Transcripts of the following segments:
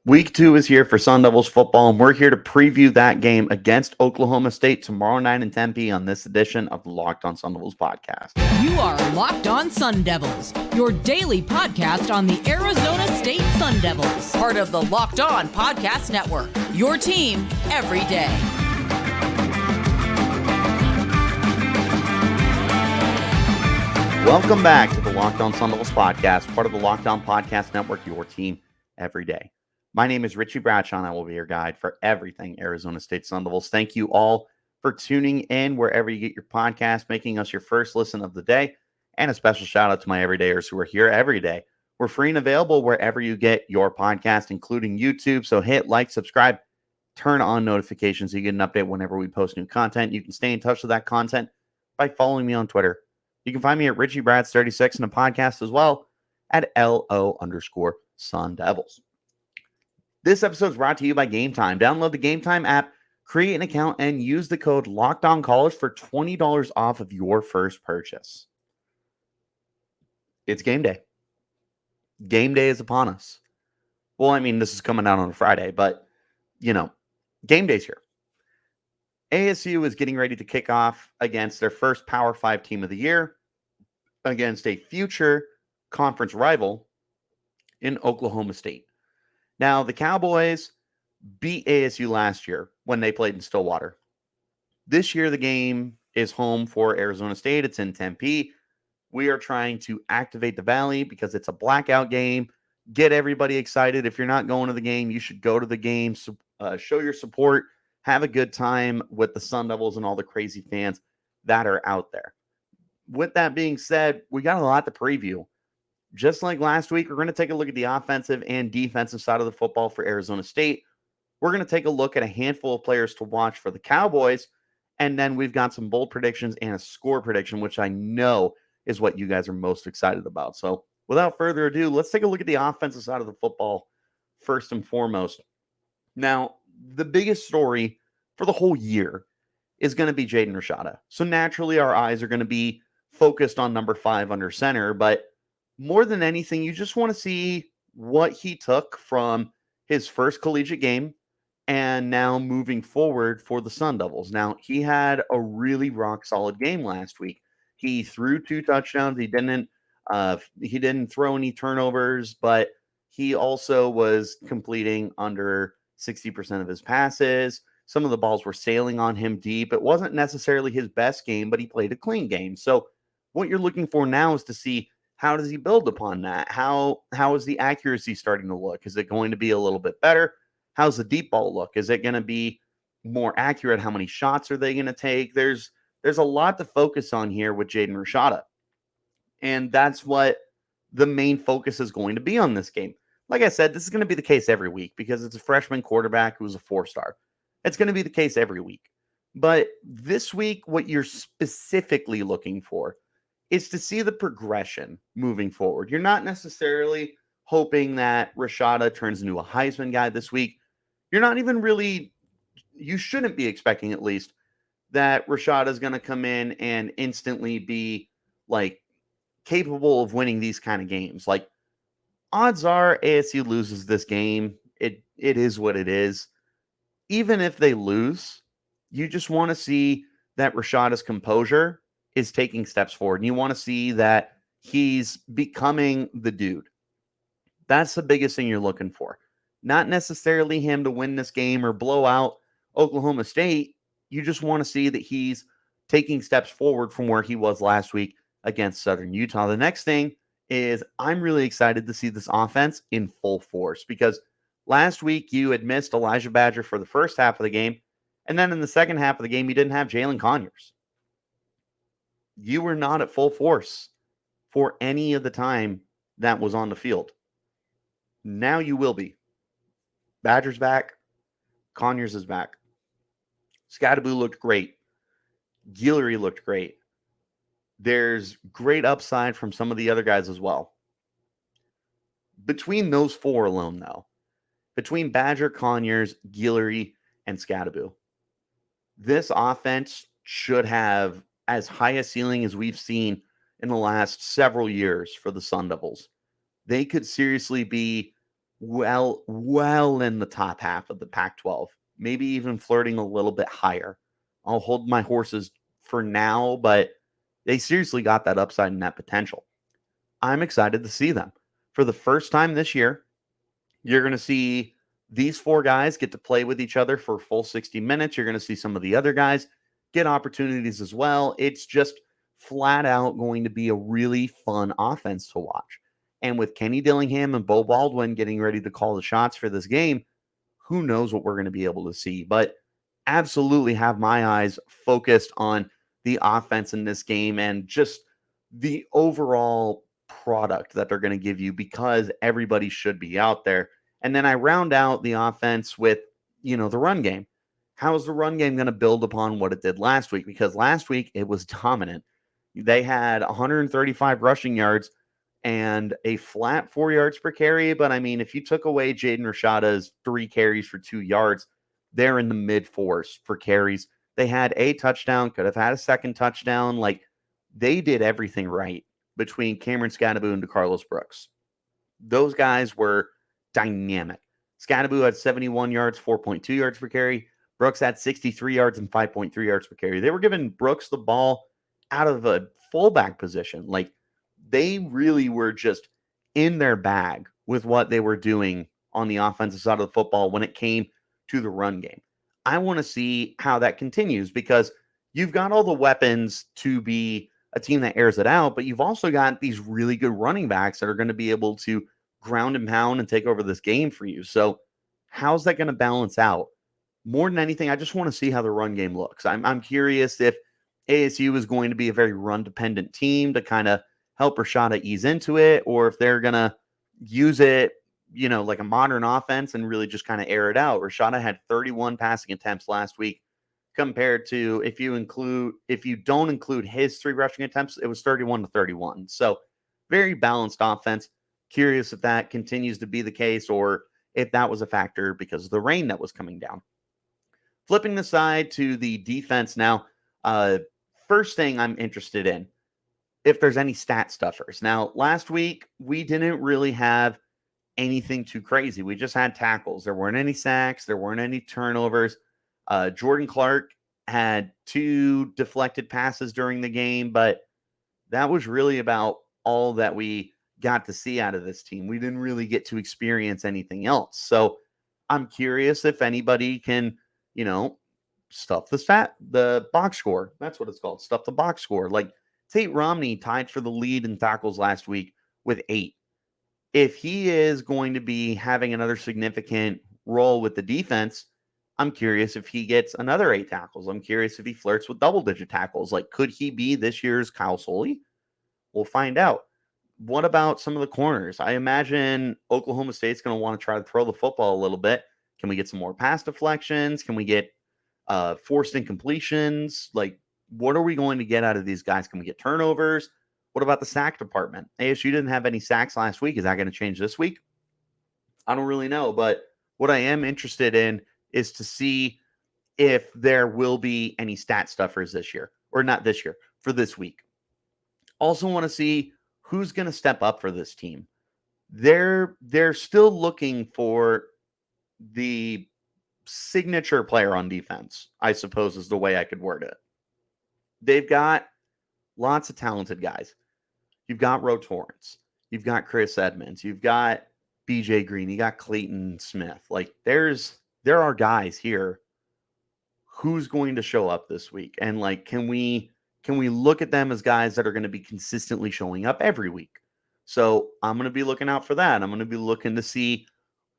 Week 2 is here for Sun Devils football, and we're here to preview that game against Oklahoma State tomorrow night at 10 p.m. on this edition of the Locked On Sun Devils podcast. You are Locked On Sun Devils, your daily podcast on the Arizona State Sun Devils. Part of the Locked On Podcast Network, your team every day. Welcome back to the Locked On Sun Devils podcast, part of the Locked On Podcast Network, your team every day. My name is Richie Bradshaw, and I will be your guide for everything Arizona State Sun Devils. Thank you all for tuning in wherever you get your podcast, making us your first listen of the day, and a special shout out to my everydayers who are here every day. We're free and available wherever you get your podcast, including YouTube. So hit like, subscribe, turn on notifications so you get an update whenever we post new content. You can stay in touch with that content by following me on Twitter. You can find me at RichieBrads36 and a podcast as well at LO_Sun Devils. This episode is brought to you by Game Time. Download the Game Time app, create an account, and use the code LOCKEDONCollege for $20 off of your first purchase. It's game day. Game day is upon us. Well, I mean, this is coming out on a Friday, but, game day's here. ASU is getting ready to kick off against their first Power 5 team of the year against a future conference rival in Oklahoma State. Now, the Cowboys beat ASU last year when they played in Stillwater. This year, the game is home for Arizona State. It's in Tempe. We are trying to activate the Valley because it's a blackout game. Get everybody excited. If you're not going to the game, you should go to the game. Show your support. Have a good time with the Sun Devils and all the crazy fans that are out there. With that being said, we got a lot to preview. Just like last week, we're going to take a look at the offensive and defensive side of the football for Arizona State. We're going to take a look at a handful of players to watch for the Cowboys. And then we've got some bold predictions and a score prediction, which I know is what you guys are most excited about. So without further ado, let's take a look at the offensive side of the football first and foremost. Now, the biggest story for the whole year is going to be Jaden Rashada. So naturally, our eyes are going to be focused on number 5 under center, but more than anything, you just want to see what he took from his first collegiate game and now moving forward for the Sun Devils. Now, he had a really rock-solid game last week. He threw 2 touchdowns. He didn't throw any turnovers, but he also was completing under 60% of his passes. Some of the balls were sailing on him deep. It wasn't necessarily his best game, but he played a clean game. So what you're looking for now is to see, how does he build upon that? How is the accuracy starting to look? Is it going to be a little bit better? How's the deep ball look? Is it going to be more accurate? How many shots are they going to take? There's a lot to focus on here with Jaden Rashada. And that's what the main focus is going to be on this game. Like I said, this is going to be the case every week because it's a freshman quarterback who's a 4-star. It's going to be the case every week. But this week, what you're specifically looking for is to see the progression moving forward. You're not necessarily hoping that Rashada turns into a Heisman guy this week. You're not even really, you shouldn't be expecting at least that Rashada is going to come in and instantly be like capable of winning these kind of games. Like, odds are ASU loses this game. It is what it is. Even if they lose, you just want to see that Rashada's composure is taking steps forward. And you want to see that he's becoming the dude. That's the biggest thing you're looking for. Not necessarily him to win this game or blow out Oklahoma State. You just want to see that he's taking steps forward from where he was last week against Southern Utah. The next thing is I'm really excited to see this offense in full force because last week you had missed Elijhah Badger for the first half of the game. And then in the second half of the game, you didn't have Jalin Conyers. You were not at full force for any of the time that was on the field. Now you will be. Badger's back. Conyers is back. Skattebo looked great. Guillory looked great. There's great upside from some of the other guys as well. Between those 4 alone, though, between Badger, Conyers, Guillory, and Skattebo, this offense should have as high a ceiling as we've seen in the last several years for the Sun Devils. They could seriously be well in the top half of the Pac-12, maybe even flirting a little bit higher. I'll hold my horses for now, but they seriously got that upside and that potential. I'm excited to see them. For the first time this year, you're going to see these four guys get to play with each other for a full 60 minutes. You're going to see some of the other guys get opportunities as well. It's just flat out going to be a really fun offense to watch. And with Kenny Dillingham and Bo Baldwin getting ready to call the shots for this game, who knows what we're going to be able to see. But absolutely have my eyes focused on the offense in this game and just the overall product that they're going to give you because everybody should be out there. And then I round out the offense with, the run game. How is the run game going to build upon what it did last week? Because last week it was dominant. They had 135 rushing yards and a flat 4 yards per carry. But I mean, if you took away Jaden Rashada's 3 carries for 2 yards, they're in the mid fours for carries. They had a touchdown, could have had a second touchdown. Like, they did everything right between Cameron Skattebo and DeCarlos Brooks. Those guys were dynamic. Skattebo had 71 yards, 4.2 yards per carry. Brooks had 63 yards and 5.3 yards per carry. They were giving Brooks the ball out of a fullback position. Like, they really were just in their bag with what they were doing on the offensive side of the football when it came to the run game. I want to see how that continues because you've got all the weapons to be a team that airs it out, but you've also got these really good running backs that are going to be able to ground and pound and take over this game for you. So how's that going to balance out? More than anything, I just want to see how the run game looks. I'm curious if ASU is going to be a very run-dependent team to kind of help Rashada ease into it, or if they're going to use it, like a modern offense and really just kind of air it out. Rashada had 31 passing attempts last week compared to if you don't include his 3 rushing attempts, it was 31 to 31. So very balanced offense. Curious if that continues to be the case or if that was a factor because of the rain that was coming down. Flipping the side to the defense now, first thing I'm interested in, if there's any stat stuffers. Now, last week, we didn't really have anything too crazy. We just had tackles. There weren't any sacks. There weren't any turnovers. Jordan Clark had 2 deflected passes during the game, but that was really about all that we got to see out of this team. We didn't really get to experience anything else. So I'm curious if anybody can, stuff the box score. That's what it's called. Stuff the box score. Like Tate Romney tied for the lead in tackles last week with 8. If he is going to be having another significant role with the defense, I'm curious if he gets another 8 tackles. I'm curious if he flirts with double-digit tackles. Like, could he be this year's Kyle Soley? We'll find out. What about some of the corners? I imagine Oklahoma State's going to want to try to throw the football a little bit. Can we get some more pass deflections? Can we get forced incompletions? Like, what are we going to get out of these guys? Can we get turnovers? What about the sack department? ASU didn't have any sacks last week. Is that going to change this week? I don't really know. But what I am interested in is to see if there will be any stat stuffers this year. Or not this year, for this week. Also want to see who's going to step up for this team. They're still looking for the signature player on defense, I suppose is the way I could word it. They've got lots of talented guys. You've got Ro Torrance. You've got Chris Edmonds. You've got BJ Green. You got Clayton Smith. Like, there are guys here. Who's going to show up this week? And like, can we look at them as guys that are going to be consistently showing up every week? So I'm going to be looking out for that. I'm going to be looking to see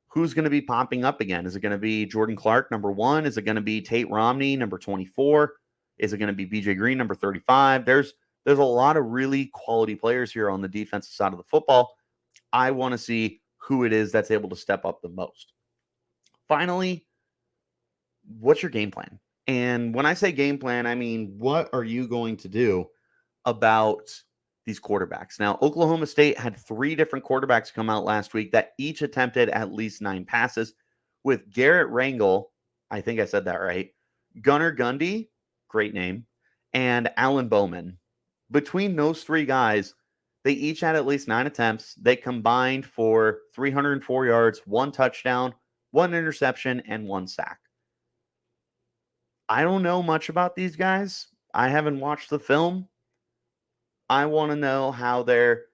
who's going to be popping up again. Is it going to be Jordan Clark, number 1? Is it going to be Tate Romney, number 24? Is it going to be BJ Green, number 35? There's a lot of really quality players here on the defensive side of the football. I want to see who it is that's able to step up the most. Finally, what's your game plan? And when I say game plan, I mean, what are you going to do about these quarterbacks? Now, Oklahoma State had 3 different quarterbacks come out last week that each attempted at least 9 passes, with Garrett Rangel, I think I said that right, Gunnar Gundy, great name, and Alan Bowman. Between those 3 guys, They each had at least 9 attempts. They combined for 304 yards, 1 touchdown, 1 interception, and 1 sack. I don't know much about these guys. I haven't watched the film. I want to know how they're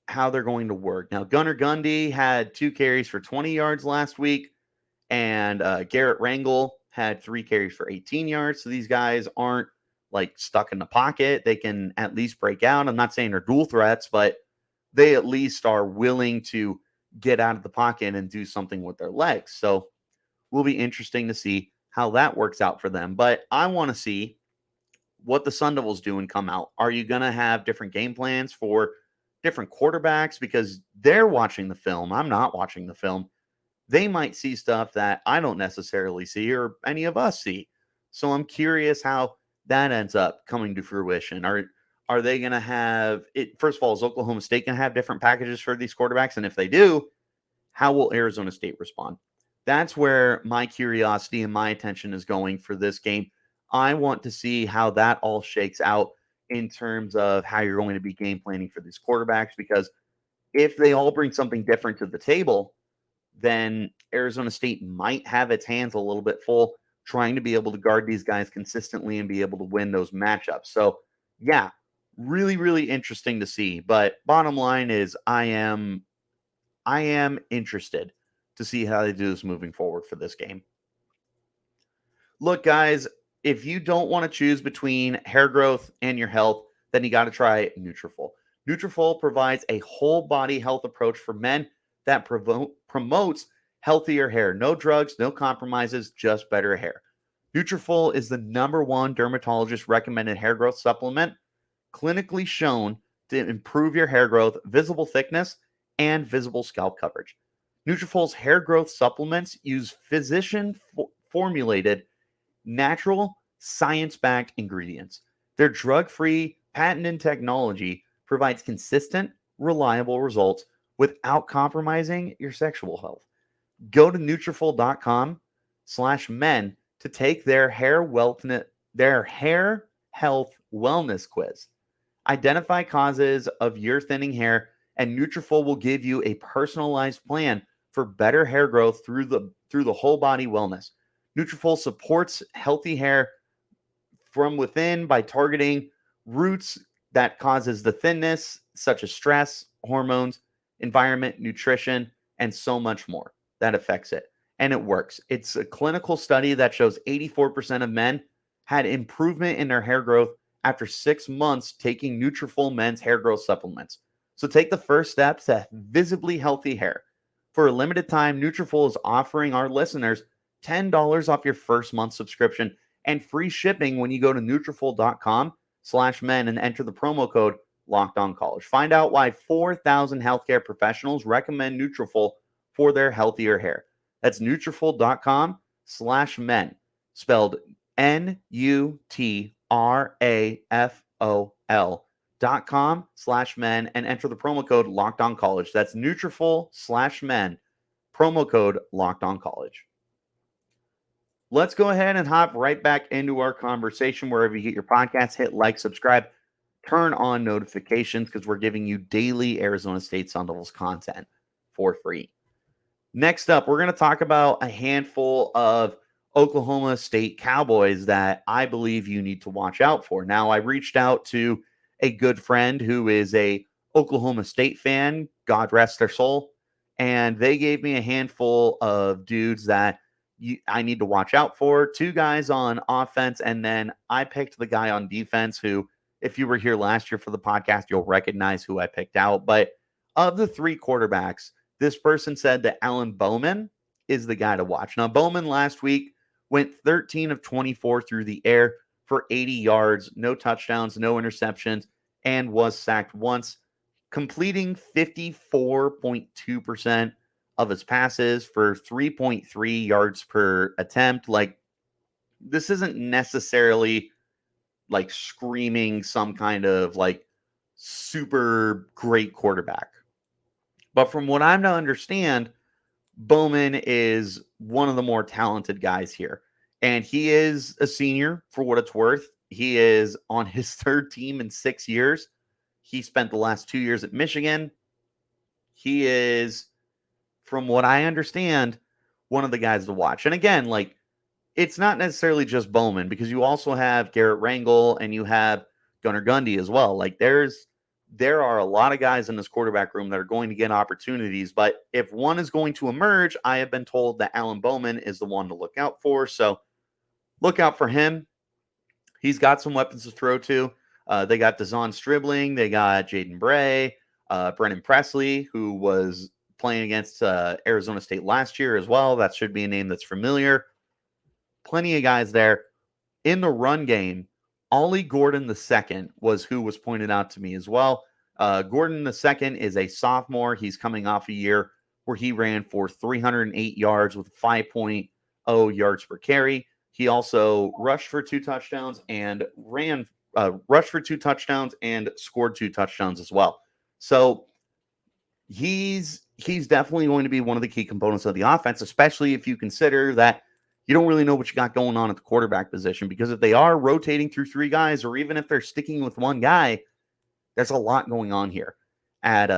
going to work. Now, Gunnar Gundy had 2 carries for 20 yards last week, and Garrett Rangel had 3 carries for 18 yards. So these guys aren't like stuck in the pocket. They can at least break out. I'm not saying they're dual threats, but they at least are willing to get out of the pocket and do something with their legs. So will be interesting to see how that works out for them. But I want to see what the Sun Devils do and come out. Are you going to have different game plans for different quarterbacks? Because they're watching the film. I'm not watching the film. They might see stuff that I don't necessarily see or any of us see. So I'm curious how that ends up coming to fruition. Are they going to have it? First of all, is Oklahoma State going to have different packages for these quarterbacks? And if they do, how will Arizona State respond? That's where my curiosity and my attention is going for this game. I want to see how that all shakes out in terms of how you're going to be game planning for these quarterbacks, because if they all bring something different to the table, then Arizona State might have its hands a little bit full trying to be able to guard these guys consistently and be able to win those matchups. So, yeah, really, really interesting to see. But bottom line is I am interested to see how they do this moving forward for this game. Look, guys, if you don't want to choose between hair growth and your health, then you got to try Nutrafol. Nutrafol provides a whole body health approach for men that promotes healthier hair. No drugs, no compromises, just better hair. Nutrafol is the #1 dermatologist recommended hair growth supplement, clinically shown to improve your hair growth, visible thickness, and visible scalp coverage. Nutrafol's hair growth supplements use physician-formulated, natural, science-backed ingredients. Their drug-free, patented technology provides consistent, reliable results without compromising your sexual health. Go to Nutrafol.com/men to take their hair health wellness quiz. Identify causes of your thinning hair, and Nutrafol will give you a personalized plan for better hair growth through the whole body wellness. Nutrafol supports healthy hair from within by targeting roots that causes the thinness, such as stress, hormones, environment, nutrition, and so much more that affects it. And it works. It's a clinical study that shows 84% of men had improvement in their hair growth after 6 months taking Nutrafol men's hair growth supplements. So take the first steps to visibly healthy hair. For a limited time, Nutrafol is offering our listeners $10 off your first month subscription and free shipping when you go to Nutrafol.com/men and enter the promo code LOCKEDONCollege. Find out why 4,000 healthcare professionals recommend Nutrafol for their healthier hair. That's Nutrafol.com/men, spelled Nutrafol.com/men, and enter the promo code LOCKEDONCollege. That's Nutrafol/men, promo code LOCKEDONCollege. Let's go ahead and hop right back into our conversation. Wherever you get your podcasts, hit like, subscribe, turn on notifications, because we're giving you daily Arizona State Sun Devils content for free. Next up, we're going to talk about a handful of Oklahoma State Cowboys that I believe you need to watch out for. Now, I reached out to a good friend who is a Oklahoma State fan, God rest their soul, and they gave me a handful of dudes that I need to watch out for. 2 guys on offense, and then I picked the guy on defense who, if you were here last year for the podcast, you'll recognize who I picked out. But of the 3 quarterbacks, this person said that Alan Bowman is the guy to watch. Now, Bowman last week went 13 of 24 through the air for 80 yards, no touchdowns, no interceptions, and was sacked once, completing 54.2% of his passes for 3.3 yards per attempt. Like, this isn't necessarily like screaming some kind of like super great quarterback. But from what I'm to understand, Bowman is one of the more talented guys here. And he is a senior for what it's worth. He is on his 3rd team in 6 years. He spent the last 2 years at Michigan. He is, from what I understand, one of the guys to watch. And again, like, it's not necessarily just Bowman, because you also have Garrett Rangel and you have Gunnar Gundy as well. Like, there are a lot of guys in this quarterback room that are going to get opportunities, but if one is going to emerge, I have been told that Alan Bowman is the one to look out for. So look out for him. He's got some weapons to throw to. They got Dazon Stribling. They got Jaden Bray, Brennan Presley, who was playing against Arizona State last year as well. That should be a name that's familiar. Plenty of guys there. In the run game, Ollie Gordon II was who was pointed out to me as well. Gordon II is a sophomore. He's coming off a year where he ran for 308 yards with 5.0 yards per carry. He also rushed for 2 touchdowns and rushed for 2 touchdowns and scored 2 touchdowns as well. So he's definitely going to be one of the key components of the offense, especially if you consider that you don't really know what you got going on at the quarterback position, because if they are rotating through 3 guys, or even if they're sticking with 1 guy, there's a lot going on here at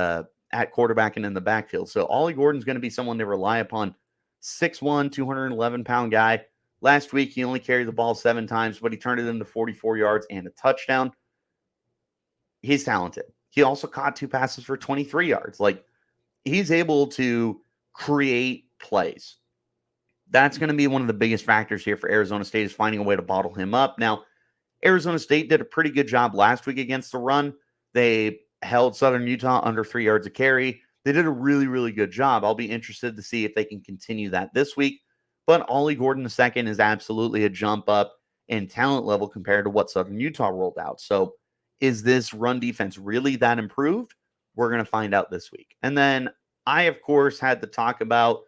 quarterback and in the backfield. So Ollie Gordon's going to be someone to rely upon. 6'1", 211-pound guy. Last week, he only carried the ball 7 times, but he turned it into 44 yards and a touchdown. He's talented. He also caught 2 passes for 23 yards. Like, he's able to create plays. That's going to be one of the biggest factors here for Arizona State, is finding a way to bottle him up. Now, Arizona State did a pretty good job last week against the run. They held Southern Utah under 3 yards a carry. They did a really, really good job. I'll be interested to see if they can continue that this week. But Ollie Gordon II is absolutely a jump up in talent level compared to what Southern Utah rolled out. So is this run defense really that improved? We're going to find out this week. And then I, of course, had to talk about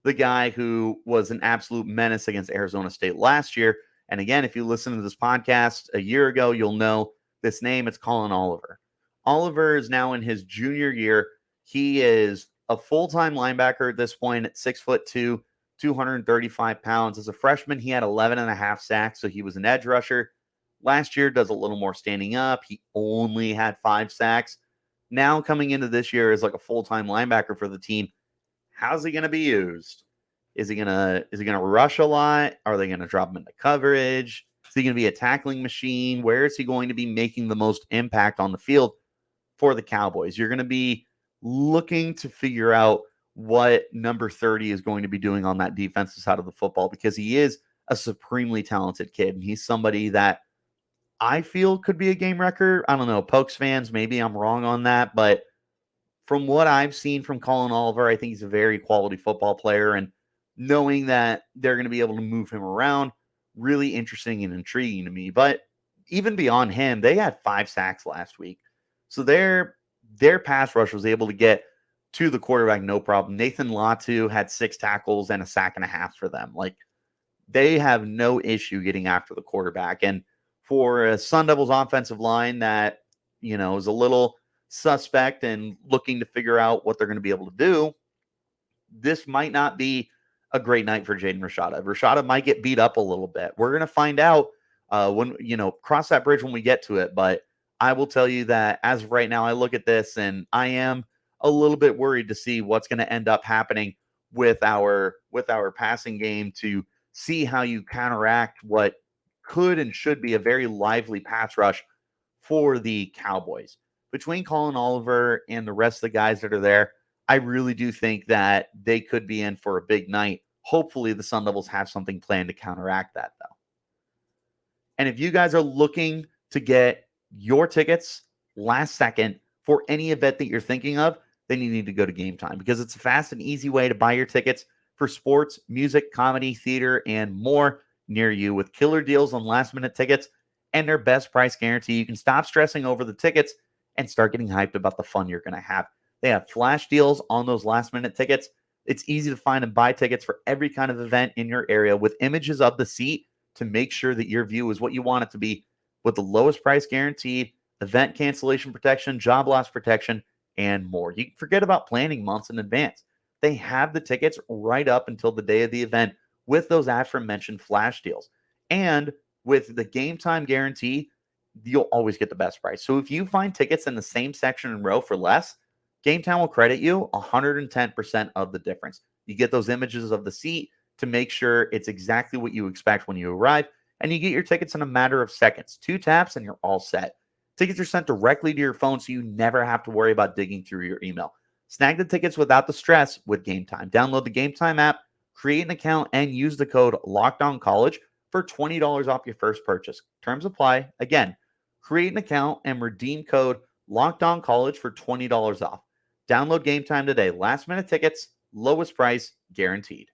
the guy who was an absolute menace against Arizona State last year. And again, if you listen to this podcast a year ago, you'll know this name. It's Colin Oliver. Oliver is now in his junior year. He is a full-time linebacker at this point at 6'2", 235 pounds. As a freshman, he had 11.5 sacks, so he was an edge rusher. Last year, does a little more standing up. He only had 5 sacks. Now coming into this year as like a full-time linebacker for the team. How's he going to be used? Is he gonna rush a lot? Are they going to drop him into coverage? Is he going to be a tackling machine? Where is he going to be making the most impact on the field for the Cowboys? You're going to be looking to figure out what number 30 is going to be doing on that defensive side of the football, because he is a supremely talented kid, and he's somebody that I feel could be a game wrecker. I don't know, Pokes fans, maybe I'm wrong on that, but from what I've seen from Colin Oliver, I think he's a very quality football player, and knowing that they're going to be able to move him around, really interesting and intriguing to me. But even beyond him, they had 5 sacks last week. So their pass rush was able to get to the quarterback no problem. Nathan Latu had 6 tackles and a sack and a half for them. Like, they have no issue getting after the quarterback. And for a Sun Devils offensive line that, is a little suspect and looking to figure out what they're going to be able to do, this might not be a great night for Jaden Rashada. Rashada might get beat up a little bit. We're going to find out when, cross that bridge when we get to it. But I will tell you that as of right now, I look at this and I am a little bit worried to see what's going to end up happening with our passing game, to see how you counteract what could and should be a very lively pass rush for the Cowboys. Between Colin Oliver and the rest of the guys that are there, I really do think that they could be in for a big night. Hopefully the Sun Devils have something planned to counteract that, though. And if you guys are looking to get your tickets last second for any event that you're thinking of, then you need to go to Game Time, because it's a fast and easy way to buy your tickets for sports, music, comedy, theater, and more near you, with killer deals on last-minute tickets and their best price guarantee. You can stop stressing over the tickets and start getting hyped about the fun you're going to have. They have flash deals on those last-minute tickets. It's easy to find and buy tickets for every kind of event in your area, with images of the seat to make sure that your view is what you want it to be, with the lowest price guaranteed, event cancellation protection, job loss protection, and more. You can forget about planning months in advance. They have the tickets right up until the day of the event with those aforementioned flash deals. And with the Game Time guarantee, you'll always get the best price. So if you find tickets in the same section and row for less, Game Time will credit you 110% of the difference. You get those images of the seat to make sure it's exactly what you expect when you arrive, and you get your tickets in a matter of seconds. 2 taps and you're all set. Tickets are sent directly to your phone, so you never have to worry about digging through your email. Snag the tickets without the stress with Game Time. Download the Game Time app, create an account, and use the code LOCKEDONCollege for $20 off your first purchase. Terms apply. Again, create an account and redeem code LOCKEDONCollege for $20 off. Download Game Time today. Last minute tickets, lowest price guaranteed.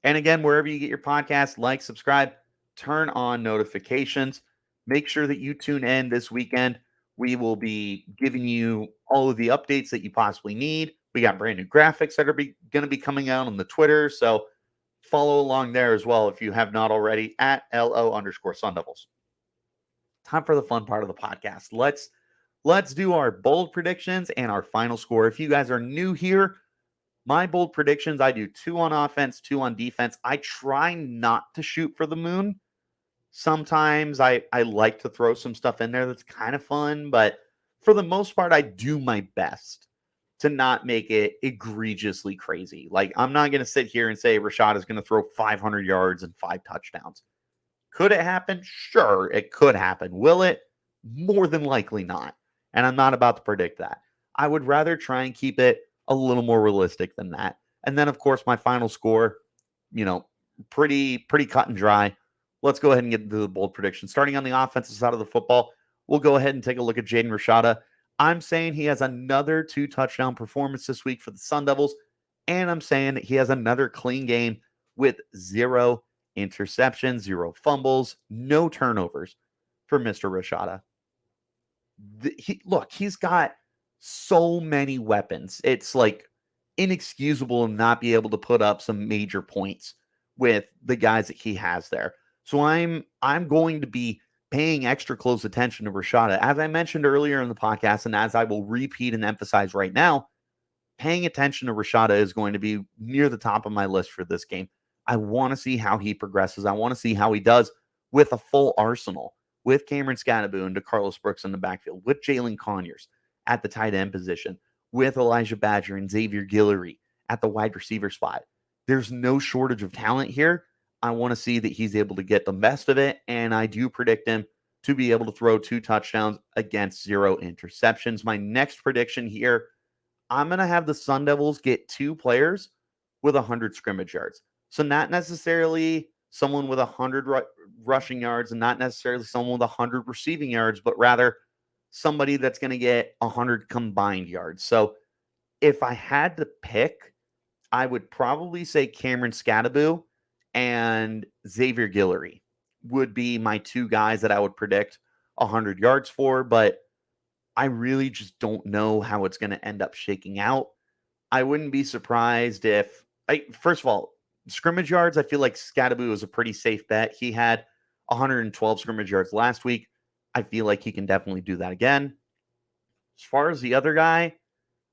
And again, wherever you get your podcast, like, subscribe, turn on notifications. Make sure that you tune in this weekend. We will be giving you all of the updates that you possibly need. We got brand new graphics that are going to be coming out on the Twitter. So follow along there as well if you have not already at LO_Sun Devils. Time for the fun part of the podcast. Let's do our bold predictions and our final score. If you guys are new here, my bold predictions, I do 2 on offense, 2 on defense. I try not to shoot for the moon. Sometimes I like to throw some stuff in there that's kind of fun, but for the most part, I do my best to not make it egregiously crazy. Like, I'm not going to sit here and say Rashada is going to throw 500 yards and 5 touchdowns. Could it happen? Sure, it could happen. Will it? More than likely not. And I'm not about to predict that. I would rather try and keep it a little more realistic than that. And then, of course, my final score, pretty cut and dry. Let's go ahead and get into the bold prediction. Starting on the offensive side of the football, we'll go ahead and take a look at Jaden Rashada. I'm saying he has another 2 touchdown performance this week for the Sun Devils, and I'm saying that he has another clean game with 0 interceptions, 0 fumbles, no turnovers for Mr. Rashada. He's got so many weapons. It's like inexcusable to not be able to put up some major points with the guys that he has there. So I'm going to be paying extra close attention to Rashada. As I mentioned earlier in the podcast, and as I will repeat and emphasize right now, paying attention to Rashada is going to be near the top of my list for this game. I want to see how he progresses. I want to see how he does with a full arsenal, with Cameron Skattebo and DeCarlos Brooks in the backfield, with Jalin Conyers at the tight end position, with Elijhah Badger and Xavier Guillory at the wide receiver spot. There's no shortage of talent here. I want to see that he's able to get the best of it, and I do predict him to be able to throw 2 touchdowns against 0 interceptions. My next prediction here, I'm going to have the Sun Devils get 2 players with 100 scrimmage yards. So not necessarily someone with 100 rushing yards and not necessarily someone with 100 receiving yards, but rather somebody that's going to get 100 combined yards. So if I had to pick, I would probably say Cameron Skattebo and Xavier Guillory would be my 2 guys that I would predict 100 yards for, but I really just don't know how it's going to end up shaking out. I wouldn't be surprised if, first of all, scrimmage yards, I feel like Skattebo is a pretty safe bet. He had 112 scrimmage yards last week. I feel like he can definitely do that again. As far as the other guy,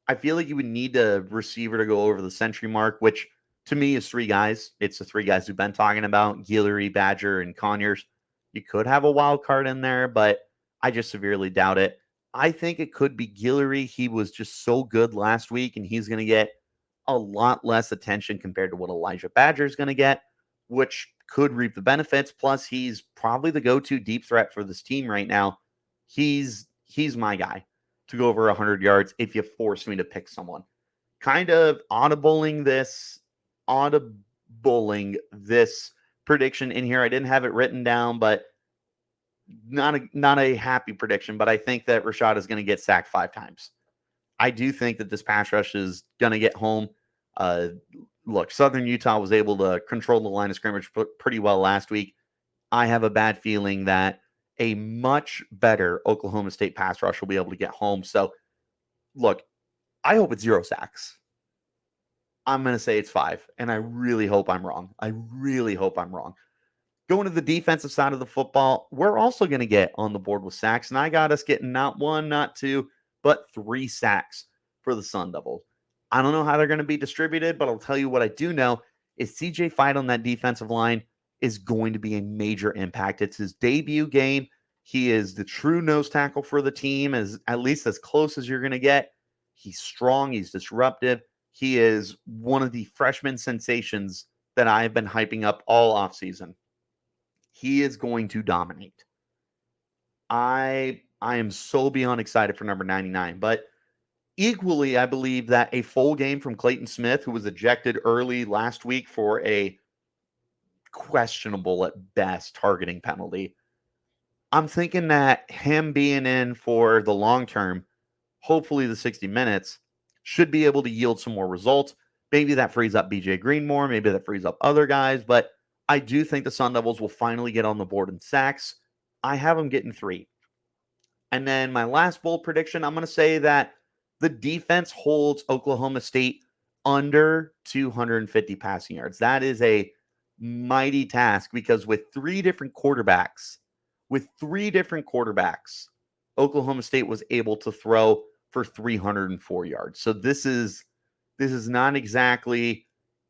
I feel like you would need a receiver to go over the century mark, which to me is 3 guys. It's the 3 guys we've been talking about, Guillory, Badger, and Conyers. You could have a wild card in there, but I just severely doubt it. I think it could be Guillory. He was just so good last week, and he's going to get a lot less attention compared to what Elijhah Badger is going to get, which could reap the benefits. Plus, he's probably the go-to deep threat for this team right now. He's my guy to go over 100 yards if you force me to pick someone. Kind of audibling this prediction in here. I didn't have it written down, but not a happy prediction, but I think that Rashada is going to get sacked 5 times. I do think that this pass rush is going to get home. Look, Southern Utah was able to control the line of scrimmage pretty well last week. I have a bad feeling that a much better Oklahoma State pass rush will be able to get home. So, look, I hope it's 0 sacks. I'm going to say it's 5, and I really hope I'm wrong. Going to the defensive side of the football, we're also going to get on the board with sacks, and I got us getting not 1, not 2, but 3 sacks for the Sun Devils. I don't know how they're going to be distributed, but I'll tell you what I do know is CJ Fight on that defensive line is going to be a major impact. It's his debut game. He is the true nose tackle for the team, at least as close as you're going to get. He's strong. He's disruptive. He is one of the freshman sensations that I've been hyping up all offseason. He is going to dominate. I am so beyond excited for number 99, but equally, I believe that a full game from Clayton Smith, who was ejected early last week for a questionable at best targeting penalty, I'm thinking that him being in for the long term, hopefully the 60 minutes, should be able to yield some more results. Maybe that frees up BJ Green more. Maybe that frees up other guys. But I do think the Sun Devils will finally get on the board in sacks. I have them getting 3. And then my last bold prediction, I'm going to say that the defense holds Oklahoma State under 250 passing yards. That is a mighty task because with three different quarterbacks, Oklahoma State was able to throw for 304 yards. So this is not exactly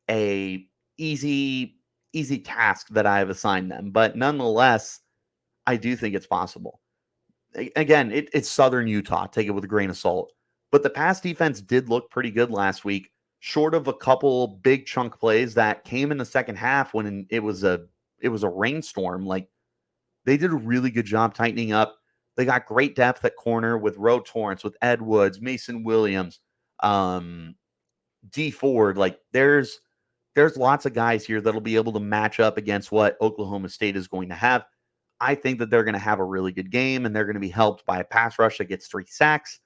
a easy task that I have assigned them, but nonetheless, I do think it's possible. Again, it's Southern Utah. Take it with a grain of salt. But the pass defense did look pretty good last week, short of a couple big chunk plays that came in the second half when it was a rainstorm. Like, they did a really good job tightening up. They got great depth at corner with Roe Torrance, with Ed Woods, Mason Williams, D Ford. Like, there's lots of guys here that'll be able to match up against what Oklahoma State is going to have. I think that they're going to have a really good game, and they're going to be helped by a pass rush that gets 3 sacks.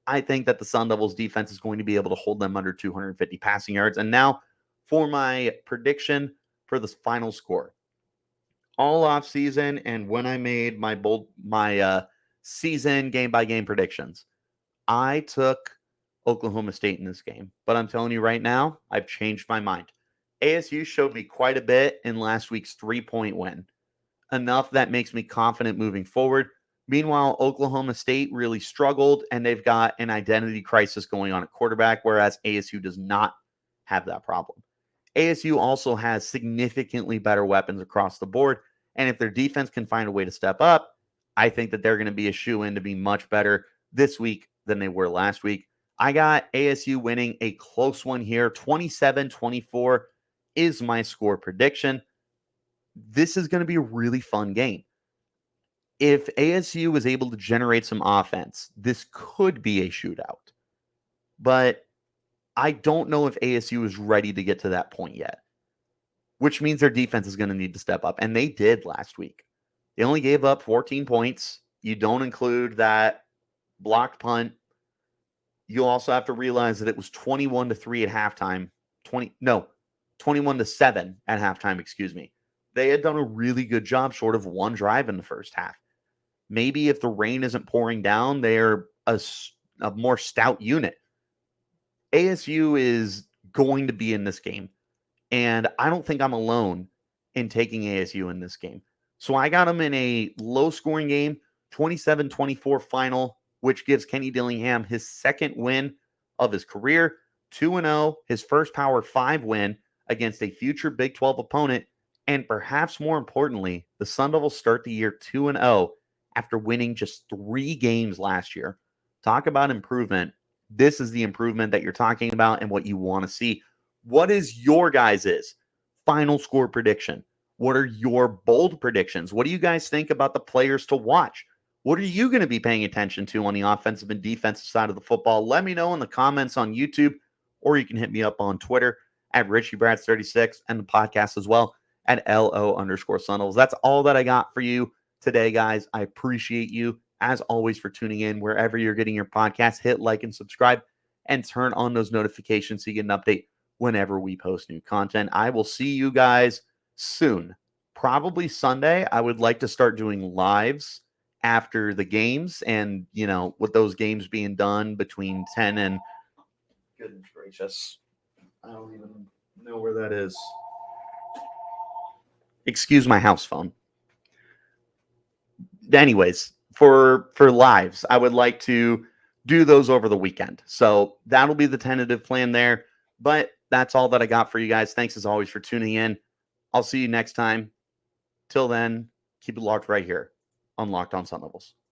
I think that the Sun Devils defense is going to be able to hold them under 250 passing yards. And now for my prediction for the final score. All off season and when I made my season game by game predictions, I took Oklahoma State in this game. But I'm telling you right now, I've changed my mind. ASU showed me quite a bit in last week's 3-point win. Enough that makes me confident moving forward. Meanwhile, Oklahoma State really struggled, and they've got an identity crisis going on at quarterback, whereas ASU does not have that problem. ASU also has significantly better weapons across the board, and if their defense can find a way to step up, I think that they're going to be a shoo-in to be much better this week than they were last week. I got ASU winning a close one here. 27-24 is my score prediction. This is going to be a really fun game. If ASU was able to generate some offense, this could be a shootout. But I don't know if ASU is ready to get to that point yet, which means their defense is going to need to step up. And they did last week. They only gave up 14 points. You don't include that blocked punt. You also have to realize that it was 21-3 at halftime. 21-7 at halftime, excuse me. They had done a really good job short of one drive in the first half. Maybe if the rain isn't pouring down, they're a more stout unit. ASU is going to be in this game, and I don't think I'm alone in taking ASU in this game. So I got them in a low-scoring game, 27-24 final, which gives Kenny Dillingham his second win of his career, 2-0, his first Power 5 win against a future Big 12 opponent, and perhaps more importantly, the Sun Devils start the year 2-0 after winning just 3 games last year. Talk about improvement. This is the improvement that you're talking about and what you want to see. What is your guys' final score prediction? What are your bold predictions? What do you guys think about the players to watch? What are you going to be paying attention to on the offensive and defensive side of the football? Let me know in the comments on YouTube, or you can hit me up on Twitter at Richie Bradshaw36 and the podcast as well at LO_Sun Devils. That's all that I got for you today, guys. I appreciate you, as always, for tuning in wherever you're getting your podcast. Hit like and subscribe and turn on those notifications so you get an update whenever we post new content. I will see you guys soon. Probably Sunday. I would like to start doing lives after the games, and, with those games being done between 10 and, goodness gracious, I don't even know where that is. Excuse my house phone. Anyways, for lives, I would like to do those over the weekend. So that'll be the tentative plan there. But that's all that I got for you guys. Thanks as always for tuning in. I'll see you next time. Till then, keep it locked right here on Locked On Sun Devils.